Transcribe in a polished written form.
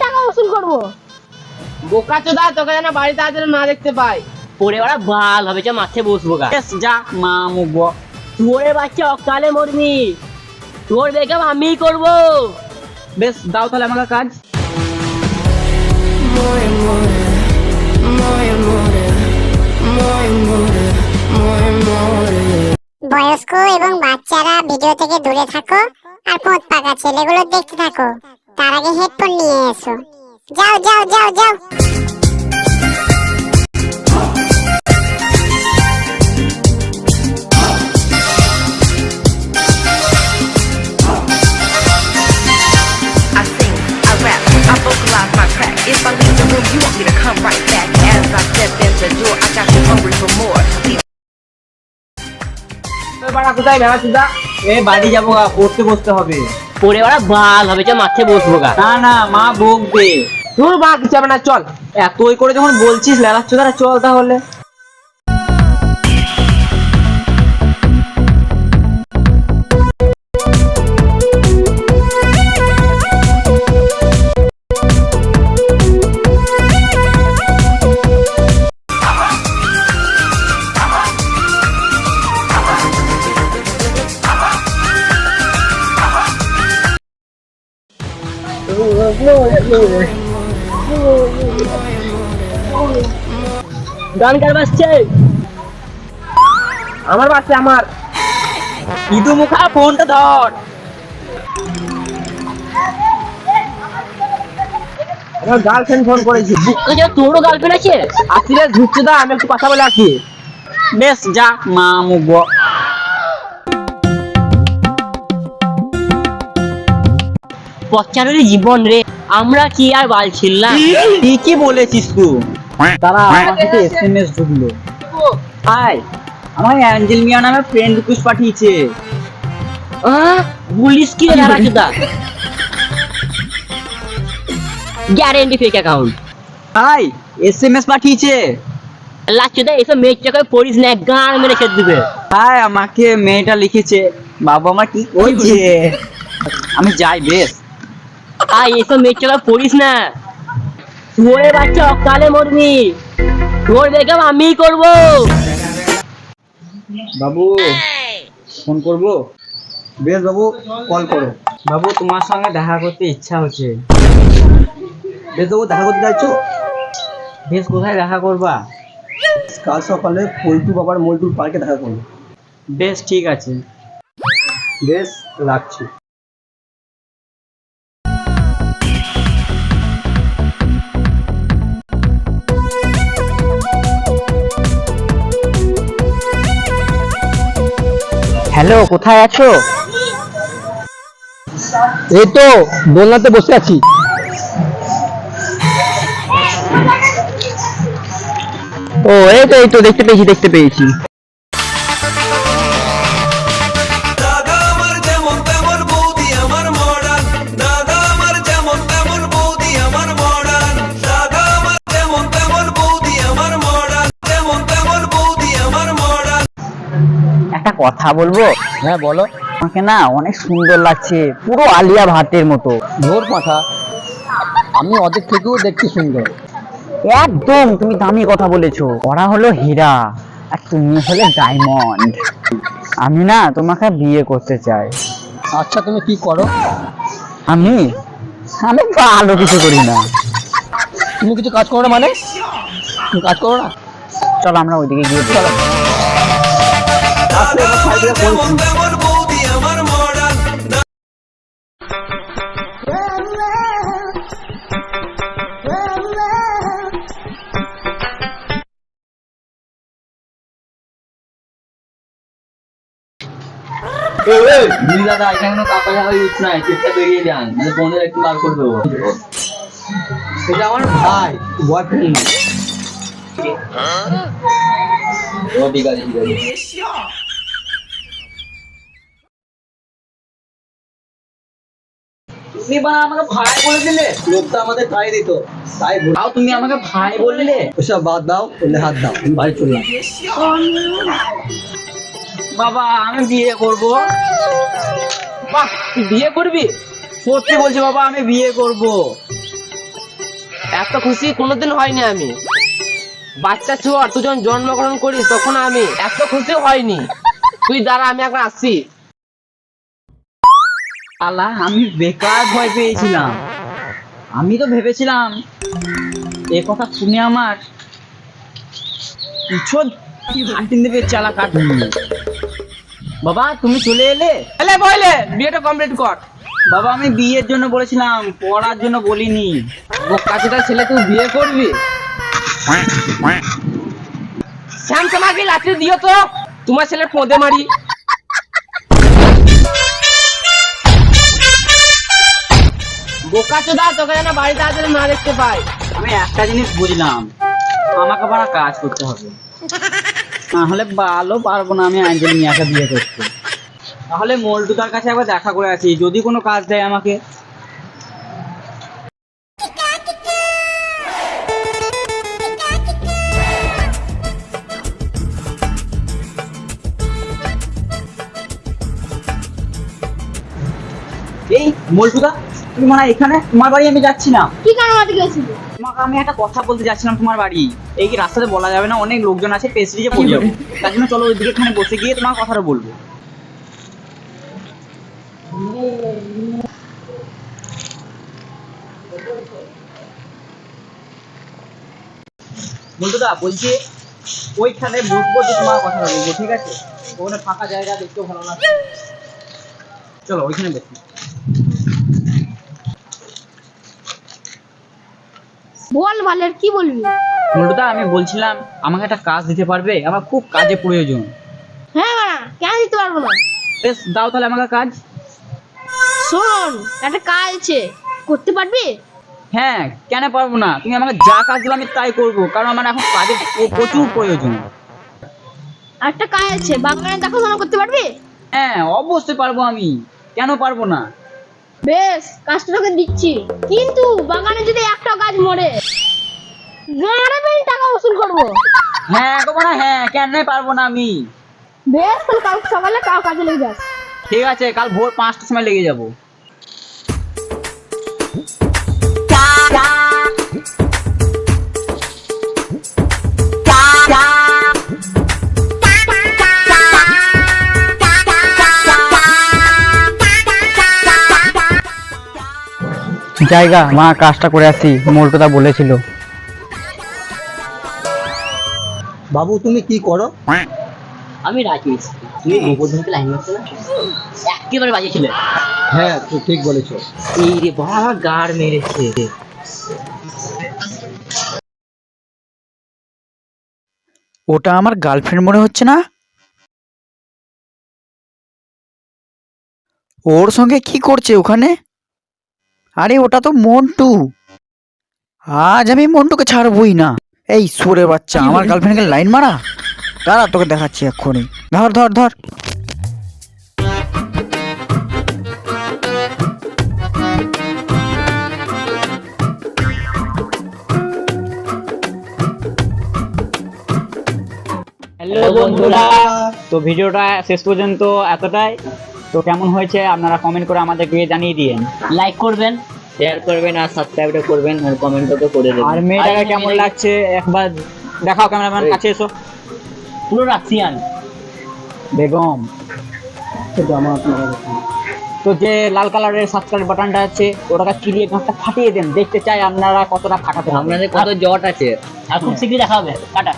টাকা উসুল করবো। বোকা চোদা, তোকে যেন বাড়িতে আজ না দেখতে পাই। পরে ওরা ভাল হবে, যা মাঠে বসবো গা। যা মা মুগবো। তোরে বাচ্চা অকালে মরবি, তোর বেকআপ আমি করবো। বেশ দাও তাহলে আমাকে কাজ। বয়স্ক এবং বাচ্চারা ভিডিও থেকে দূরে থাকো আর পথ পাকা ছেলেগুলো দেখতে থাকো। তার আগে হেডফোন নিয়ে এসো। যাও যাও যাও যাও। I sing, I rap, I vocalize my crack. If I leave the room, you want me to come right back. As I step in the door, I got you hungry for more. কোথায় ভেড়া চোদা? এ বাড়ি যাবো গা, পড়তে বসতে হবে। পরে ওরা ভাল হবে, যা মাঠে বসবো গা। না না মা বকবে। তোর মা কিছু হবে না, চল। এতই করে যখন বলছিস লেলাচ্ছ তারা, চল তাহলে। গান কার বাজছে? আমার বাচ্চা, আমার ইদু মুখা ফোনটা ধর। আমার গার্লফ্রেন্ড ফোন করেছি। তোরও গার্লফ্রেন্ড আছে? আসলে ঘুরছে দা, আমি একটু কথা বলে আসি। বেশ যা মা মুগবো। পচারের জীবন রে, আমরা কি আর বাল ছিলাম? ঠিকই বলেছিস তুই। তারা আমার কাছে এসএমএস ঢুকলো। হাই, আমার অ্যাঞ্জেল মিয়া নামে ফ্রেন্ড রিকোয়েস্ট পাঠিয়েছে। পুলিশ কি রে রাখা? Guarantee fake account. Hi, SMS পাঠিয়েছে। লাচুদা এসব মেয়েটাকে পড়িস না, গান মেরে খেতে দিবে। হাই, আমাকে মেয়েটা লিখেছে, বাবা আমার কি করছে। আমি যাই বেশ। এসব মেয়েটাকে পড়িস না, তোরে বাচ্চা অকালে মরবি। তোর বেকআপ আমি করবো। বাবু ফোন করব? বেশ বাবু, কল করো। বাবু তোমার সঙ্গে দেখা করতে ইচ্ছা হচ্ছে। বেশ বাবু, দেখা করতে যাচ্ছ? বেশ, কোথায় দেখা করবা? কাল সকালে পল্টু বাবার মল্টুর পার্কে দেখা করবো। বেশ ঠিক আছে, বেশ রাখছি। হ্যালো, কোথায় আছো? এই তো দোলনাতে বসে আছি। ও এই তো দেখতে পেয়েছি। একটা কথা বলবো? হ্যাঁ বলো। আমাকে না অনেক সুন্দর লাগছে, পুরো আলিয়া ভাটের মতো। ভোর মাথা, আমি ওদের থেকেও দেখতে সুন্দর। একদম তুমি দামি কথা বলেছো। ওরা হলো হীরা আর তুমি হলে ডায়মন্ড। আমি না তোমাকে বিয়ে করতে চাই। আচ্ছা তুমি কি করো? আমি ভালো কিছু করি না। তুমি কিছু কাজ করো না মানে? তুমি কাজ করো না? চলো আমরা ওইদিকে গিয়ে চলো। দাদা এখানে কাকা যাওয়া ইউজ নাই, চেষ্টা বেরিয়ে যান, মানে ফোনের একটু বার করে দেবো। এটা আমার ভাই, বয়ফ্রেন্ড। ও ঠিক আছে। তুমি বা আমাকে ভাই বলে দিলে, লোকটা আমাদের ভাই দিত, তাই তাও তুমি আমাকে ভাই বললে। ওসব বাদ দাও, বললে হাত দাও, আমি বাড়ি চললাম। বাবা আমি বিয়ে করবো। বাহ, তুই বিয়ে করবি? সত্যি বলছি বাবা, আমি বিয়ে করব। এত খুশি কোনোদিন হয়নি আমি। বাচ্চা চুয়ার তুই যখন জন্মগ্রহণ করিস তখন আমি এত খুশি হয়নি। তুই দাঁড়া, আমি এখন আসছি। আল্লাহ, আমি বেকার ভয় পেয়েছিলাম। আমি তো ভেবেছিলাম এ কথা শুনে আমার উচ্ছদ হাঁটিন দেবে চালা কাট। বাবা তুমি চলে এলে? এলে বলে বিয়েটা কমপ্লিট কর। বাবা আমি বিয়ের জন্য বলেছিলাম, পড়ার জন্য বলিনি। বোকাচোদা ছেলে, তুই বিয়ে করবি? শ্যাম তোমাকে লাঠি দিও তো, তোমার ছেলে পোঁদে মারি। বোকাচোদা, তোকে যেন বাড়িতে আসলে না দেখতে পাই। আমি একটা জিনিস বুঝলাম, আমাকে আবার কাজ করতে হবে, না হলে ভালো পারবো না আমি আঞ্জলি মিয়াকে বিয়ে করতে। তাহলে মল্টুদার কাছে একবার দেখা করে আসি, যদি কোনো কাজ দেয় আমাকে। এই মল্টুদা, তুমি মানে এখানে? তোমার বাড়ি আমি যাচ্ছি না। কি কারণ আমাকে গেছিল? তোমাকে আমি একটা কথা বলতে যাচ্ছিলাম তোমার বাড়ি। এই কি রাস্তাতে বলা যাবে না, অনেক লোকজন আছে, পেছড়িয়ে পড়ে যাবো। তার জন্য চলো ওইদিকে এখানে বসে গিয়ে তোমার কথাটা বলবো। বলতো বলছি ওইখানে বসবো, যে তোমার কথাটা বলবো, ঠিক আছে? ওখানে ফাঁকা জায়গা দেখতেও ভালো লাগবে। চলো ওইখানে বসি। বল বালের, কি বলবি? বলতো আমি বলছিলাম আমাকে একটা কাজ দিতে পারবে? আমার খুব কাজে প্রয়োজন। হ্যাঁ বাড়া, কেন দিতে পারবো না? বেশ দাও তাহলে আমাকে কাজ। শোন, একটা কাজ আছে, করতে পারবি? হ্যাঁ, কেন পারবো না? তুমি আমাকে যা কাজ দিলে আমি তাই করবো, কারণ আমার এখন কাজের প্রচুর প্রয়োজন। একটা কাজ আছে, বাগানে দেখাশোনা করতে পারবি? হ্যাঁ অবশ্যই পারবো আমি, কেন পারবো না? বেশ, কাজটা তোকে দিচ্ছি, কিন্তু বাগানে যদি একটা গাছ মরে গাড়াবেন টাকা বসুল করবো। হ্যাঁ করবো না, হ্যাঁ কেন পারবো না আমি? বেশ, তাহলে কাল সকালে কাজে লেগে যাস। ঠিক আছে, কাল ভোর 5টার সময় লেগে যাবো। জায়গা মা কাজটা করে আসি, মোল্টুদা বলেছিল। বাবু তুমি কি করো? আমি রাজেশ, তুমি গোবর্ধনকে লাইন মারছো না? একেবারে বাজে ছিল। হ্যাঁ তুই ঠিক বলেছো। এই রে বাবা, গাড় মেরেছে। ওটা আমার গার্লফ্রেন্ড মনে হচ্ছে না? ওর সঙ্গে কি করছে ওখানে? আরে ওটা তো মন্টু। আজ আমি মন্টুকে ছাড়বই না। এই সুরে বাচ্চা, আমার গার্লফ্রেন্ডকে লাইন মারা। দাঁড়া, তোকে দেখাচ্ছি এক্ষুনি। ধর ধর ধর। হ্যালো বন্ধুরা, তো ভিডিওটা শেষ পর্যন্ত এতটাই। তো কেমন হয়েছে আপনারা কমেন্ট করে আমাদেরকে জানিয়ে দিন। লাইক করবেন, শেয়ার করবেন আর সাবস্ক্রাইবটা করবেন আর কমেন্টও তো করে দেবেন। আর মেয়েটাকে কেমন লাগছে একবার দেখাও, ক্যামেরাম্যান কাছে এসো। পুরো রাশিয়ান বেগম। তো যে লাল কালারের সাবস্ক্রাইব বাটনটা আছে ওটাকে চিরিয়ে গাছটা ফাটিয়ে দেন, দেখতে চাই আপনারা কতটা ফাটাতে। আপনাদের কত জট আছে। আর খুব শীঘ্রই দেখা হবে। টাটা।